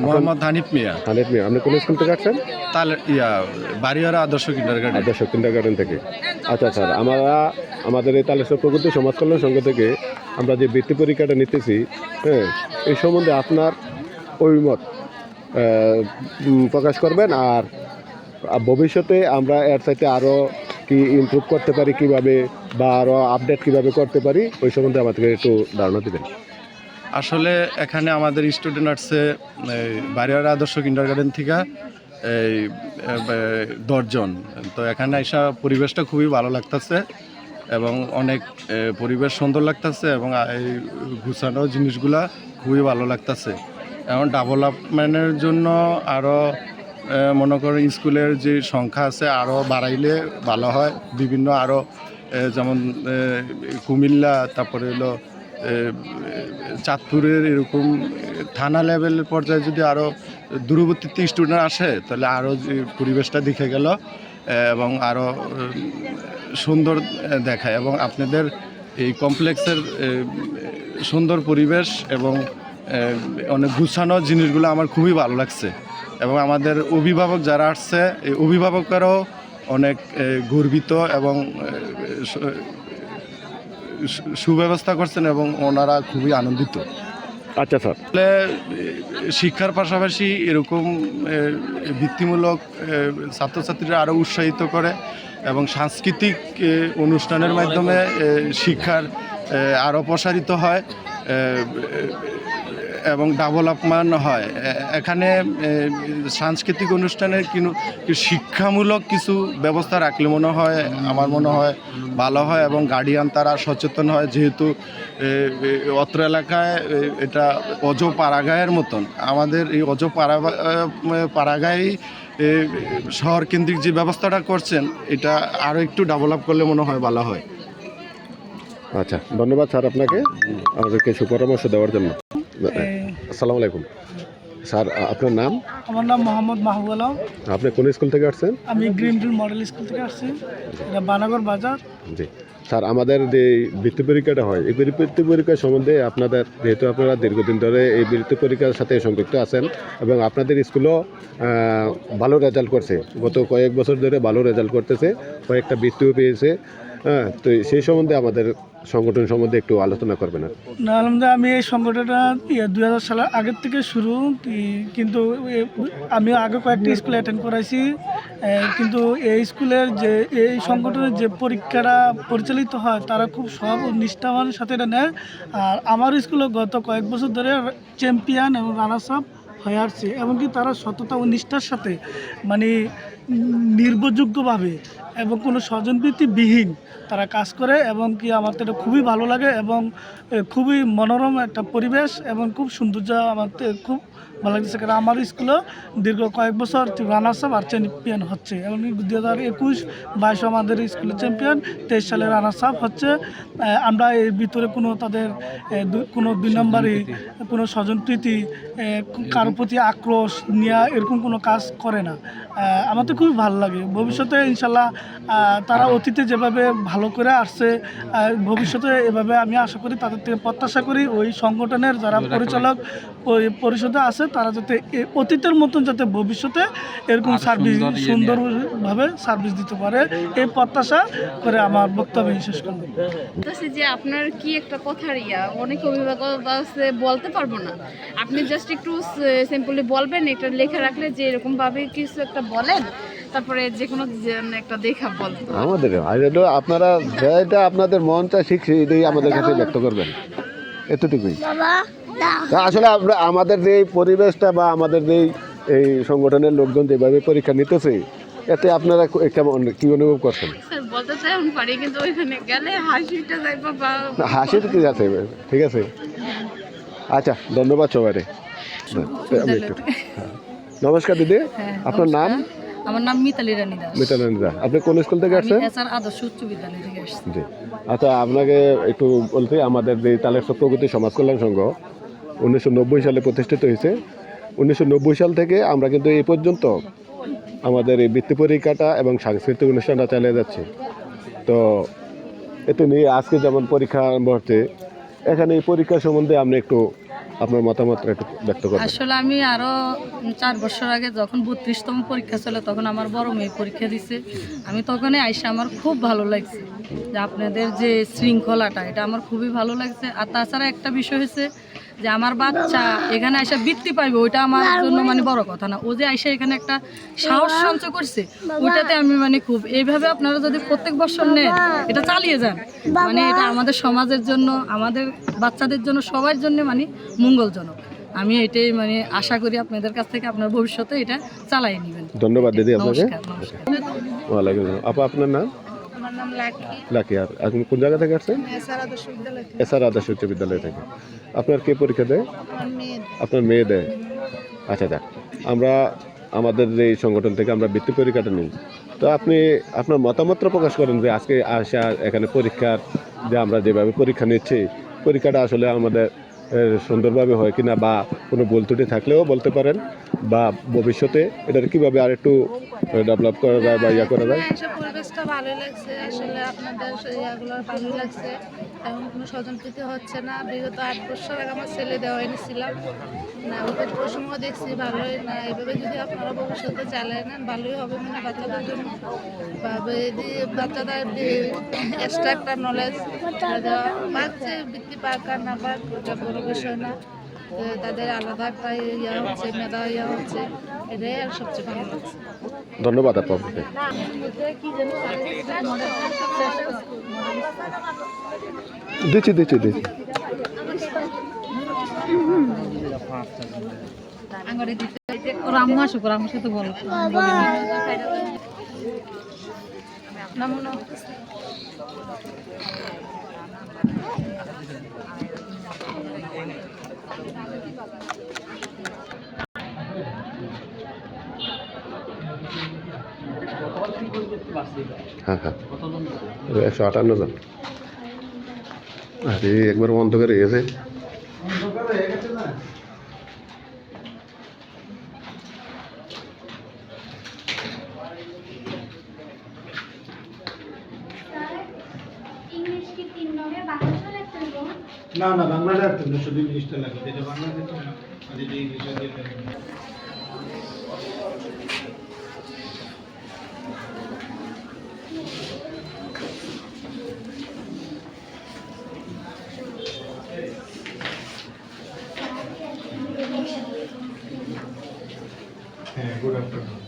মোহাম্মদ হানিফ মিয়া। হানিফ মিয়া, আপনি কোন স্কুল থেকে আসছেন? তাহলে বাড়িওয়ারা আদর্শ কিন্ডারগার্টেন। আদর্শ কিন্ডারগার্টেন থেকে। আচ্ছা স্যার, আমাদের এই তালেশ্বর প্রগতি সমাজ কল্যাণ সংঘ থেকে আমরা যে বৃত্তি পরীক্ষাটা নিতেছি, হ্যাঁ, এই সম্বন্ধে আপনার অভিমত প্রকাশ করবেন, আর ভবিষ্যতে আমরা এর সাথে আরও কি ইমপ্রুভ করতে পারি কিভাবে, বা আরও আপডেট কিভাবে করতে পারি, ওই সম্বন্ধে আমাদেরকে একটু ধারণা দেবেন। আসলে এখানে আমাদের স্টুডেন্ট আসছে বাড়িওয়ারা আদর্শ কিন্ডারগার্টেন থেকে এই 10 জন। তো এখানে এসে পরিবেশটা খুবই ভালো লাগতেছে এবং অনেক পরিবেশ সুন্দর লাগতেছে এবং এই গুছানো জিনিসগুলা খুবই ভালো লাগতেছে। এখন ডেভেলপমেন্টের জন্য আরও মনে করেন স্কুলের যে সংখ্যা আছে আরও বাড়াইলে ভালো হয়। বিভিন্ন আরও যেমন কুমিল্লা, তারপরে হলো চাঁদপুরের এরকম থানা লেভেলের পর্যায়ে যদি আরও দূরবর্তীতে স্টুডেন্ট আসে তাহলে আরও যে পরিবেশটা দেখে গেল এবং আরও সুন্দর দেখায়। এবং আপনাদের এই কমপ্লেক্সের সুন্দর পরিবেশ এবং অনেক গুছানো জিনিসগুলো আমার খুবই ভালো লাগছে। এবং আমাদের অভিভাবক যারা আসছে, এই অভিভাবকরাও অনেক গর্বিত এবং সুব্যবস্থা করছেন এবং ওনারা খুবই আনন্দিত। আচ্ছা স্যার, তাহলে শিক্ষার পাশাপাশি এরকম বৃত্তিমূলক ছাত্রছাত্রীরা আরও উৎসাহিত করে এবং সাংস্কৃতিক অনুষ্ঠানের মাধ্যমে শিক্ষার আরও প্রসারিত হয় এবং ডেভেলপমেন্ট হয়। এখানে সাংস্কৃতিক অনুষ্ঠানের শিক্ষামূলক কিছু ব্যবস্থা রাখলে আমার মনে হয় ভালো হয় এবং গার্ডিয়ান তারা সচেতন হয়, যেহেতু অত্র এলাকায় এটা অজ পাড়াগাঁয়ের মতন। আমাদের এই অজ পাড়াগাঁয়েই শহর কেন্দ্রিক যে ব্যবস্থাটা করছেন এটা আরও একটু ডেভেলপ করলে মনে হয় ভালো হয়। আচ্ছা, ধন্যবাদ স্যার আপনাকে আমাদেরকে সুপরামর্শ দেওয়ার জন্য। আসসালামু আলাইকুম স্যার, আপনার নাম? আমার নাম মোহাম্মদ মাহবুব আলম। আপনি কোন স্কুল থেকে আসছেন? আমি গ্রিন ফিল্ড মডেল স্কুল থেকে আসছি, এটা বানাগর বাজার। জি স্যার, আমাদের যে বৃত্তি পরীক্ষাটা হয়, এই বৃত্তি পরীক্ষা সম্বন্ধে আপনাদের, যেহেতু আপনারা দীর্ঘদিন ধরে এই বৃত্তি পরীক্ষার সাথে সম্পৃক্ত আছেন এবং আপনাদের স্কুলও ভালো রেজাল্ট করছে, গত কয়েক বছর ধরে ভালো রেজাল্ট করতেছে, কয়েকটা বৃত্তিও পেয়েছে, হ্যাঁ, তো সেই সম্বন্ধে আমাদের সংগঠন সম্বন্ধে একটু আলোচনা করবেন। না, আলহামদুলিল্লাহ, আমি এই সংগঠনটা 2000 সালের আগের থেকে শুরু, কিন্তু আমি আগে কয়েকটি স্কুলে অ্যাটেন্ড করাইছি, কিন্তু এই স্কুলের এই সংগঠনের যে পরীক্ষাটা পরিচালিত হয় তারা খুব সব নিষ্ঠাবানের সাথে এটা নেয়। আর আমার স্কুলে গত কয়েক বছর ধরে চ্যাম্পিয়ন এবং রানার্স আপ হয়ে আসছে, এমনকি তারা সততা ও নিষ্ঠার সাথে, মানে নির্ভরযোগ্যভাবে এবং কোনো স্বজনপ্রীতিবিহীন তারা কাজ করে, এবং কি আমার তো এটা খুবই ভালো লাগে এবং খুবই মনোরম একটা পরিবেশ এবং খুব সৌন্দর্য আমার খুব ভালো লাগছে। কারণ আমার স্কুলে দীর্ঘ কয়েক বছর রানার্স আপ আর চ্যাম্পিয়ন হচ্ছে, এবং 2021-22 আমাদের স্কুলের চ্যাম্পিয়ন, 23 সালে রানার্স আপ হচ্ছে। আমরা এর ভিতরে কোনো তাদের কোনো 2 নম্বরই কোনো স্বজনপ্রীতি, কারো প্রতি আক্রোশ নেওয়া, এরকম কোনো কাজ করে না। আমার তো খুবই ভালো লাগে। ভবিষ্যতে ইনশাল্লাহ তারা অতীতে যেভাবে ভালো করে আসছে, ভবিষ্যতে এভাবে আমি আশা করি, তাদের থেকে প্রত্যাশা করি ওই সংগঠনের যারা পরিচালক ওই পরিষদে আছে তারা যাতে অতীতের মতন যাতে ভবিষ্যতে এরকম সার্ভিস সুন্দরভাবে সার্ভিস দিতে পারে, এই প্রত্যাশা করে আমার বক্তব্য শেষ করব। যে আপনার কি একটা কথার অনেক অভিভাবক আছে বলতে পারবো না, আপনি জাস্ট একটু সিম্পলি বলবেন, এটা লেখা রাখলে যে এরকম ভাবে কিছু একটা বলেন, তারপরে যে কোনো একটা দেখা বলবেন আমাদের। আপনারা যেটা আপনাদের মনটা শিখছে এটাই আমাদের কাছে ব্যক্ত করবেন, এতটুকুই। আসলে আমরা আমাদের যে পরিবেশটা বা আমাদের যে এই সংগঠনের লোকজন যেভাবে পরীক্ষা নিতেছে, এতে আপনারা কেমন কি অনুভব করছেন? বলতে চাই পারি, কিন্তু ওইখানে গেলে হাসিটা যাই বাবা, হাসি তো ঠিক আছে, ঠিক আছে। আচ্ছা, ধন্যবাদ সবাই। নমস্কার দিদি, আপনার নাম? আমার নাম মিতালি রানী দাস। মিতালি দা, আপনি কোন স্কুল থেকে আমি আসছেন? এসআর আদর্শ উচ্চ বিদ্যালয় থেকে আসছি। জি, আচ্ছা, আপনাকে একটু বলতে, আমাদের যে তালেশ্বর প্রগতি সমাজ কল্যাণ সংঘ 1990 সালে প্রতিষ্ঠিত হয়েছে। 1990 সাল থেকে আমরা কিন্তু এই পর্যন্ত আমাদের এই বৃত্তি পরীক্ষাটা এবং সাংস্কৃতিক অনুষ্ঠানটা চালিয়ে যাচ্ছি। তো এতে নিয়ে আজকে যেমন পরীক্ষা আরম্ভ হচ্ছে, এখানে এই পরীক্ষা সম্বন্ধে আপনি একটু আপনার মতামতটা একটু ব্যক্ত করবেন। আসলে আমি আরো 4 বছর আগে যখন 32তম পরীক্ষা ছিল, তখন আমার বড় মেয়ে পরীক্ষা দিছে। আমি তখনই আইসা আমার খুব ভালো লাগছে যে আপনাদের যে শৃঙ্খলাটা, এটা আমার খুবই ভালো লাগছে। আর তাছাড়া একটা বিষয় হয়েছে যে আমার বাচ্চা এখানে আইসা বৃত্তি পাইবে, ওইটা আমার জন্য মানে বড় কথা না। ও যে আইসা এখানে একটা সাহস সঞ্চয় করছে, ওইটাতে আমি মানে খুব, এইভাবে আপনারা যদি প্রত্যেক বছর নেন, এটা চালিয়ে যান, মানে এটা আমাদের সমাজের জন্য, আমাদের বাচ্চাদের জন্য, সবার জন্য মানে মঙ্গলজনক। আমি এটাই মানে আশা করি আপনাদের কাছ থেকে আপনার ভবিষ্যতে এটা চালাই নেবেন। ধন্যবাদ দিদি আপনাকে। নমস্কার। নমস্কার। ওয়ালাইকুম আসসালাম। আপা, আপনার নাম? আমার নাম লাকি। লাকি। আর আপনি কোন জায়গা থেকে আসছেন? এসআর আদর্শ বিদ্যালয়। এসআর আদর্শ উচ্চ বিদ্যালয় থেকে। আপনার কে পরীক্ষা দেয়? আপনার মেয়ে দেয়। আচ্ছা, দেখ, আমরা আমাদের এই সংগঠন থেকে আমরা বৃত্তি পরীক্ষাটা নিই। তো আপনি আপনার মতামতটা প্রকাশ করেন যে আজকে আসা এখানে পরীক্ষার, যে আমরা যেভাবে পরীক্ষা নিচ্ছি, পরীক্ষাটা আসলে আমাদের সুন্দরভাবে হয় কিনা, বা কোনো ভুল ত্রুটি থাকলেও বলতে পারেন, বা ভবিষ্যতে এটার কীভাবে আর একটু ডেভেলপ করা যায় বা ইয়া করা যায়। এসব পরিবেশটা ভালোই লাগছে, আসলে আপনাদের ইয়াগুলো ভালোই লাগছে। এখন কোনো স্বজনপ্রীতি হচ্ছে না। বিগত 8 বছর আগে আমার ছেলে দেওয়া এনেছিলাম না, ওদের প্রসঙ্গ দেখছি ভালোই না। এইভাবে যদি আপনারা ভবিষ্যতে চালিয়ে নেন, ভালোই হবে মানে বাচ্চাদের জন্য, বা বাচ্চাদের এক্সট্রা একটা নলেজ দেওয়া। পাচ্ছে বৃত্তি পাক আর না পাক, ওটা বড় বিষয় না। তাদের আলাদা একটা ইয়া হচ্ছে, মেধা ইয়া হচ্ছে, এটাই আর সবচেয়ে ভালো লাগছে। ধন্যবাদ আপা আপনাকে। দিচ্ছি। রামু আসুক, রামুর সাথে বলো। হ্যাঁ, 158 জন। আরে একবার অন্ধকার হয়ে গেছে। इंग्लिश की 3 रंगे बांग्ला लिखते हो না বাংলা রাখতে না, শুধু ইংলিশটা লাগে। যেটা বাংলা দিতে না, আর যেটা ইংলিশে দিতে না। হ্যাঁ, গুড আফটারনুন।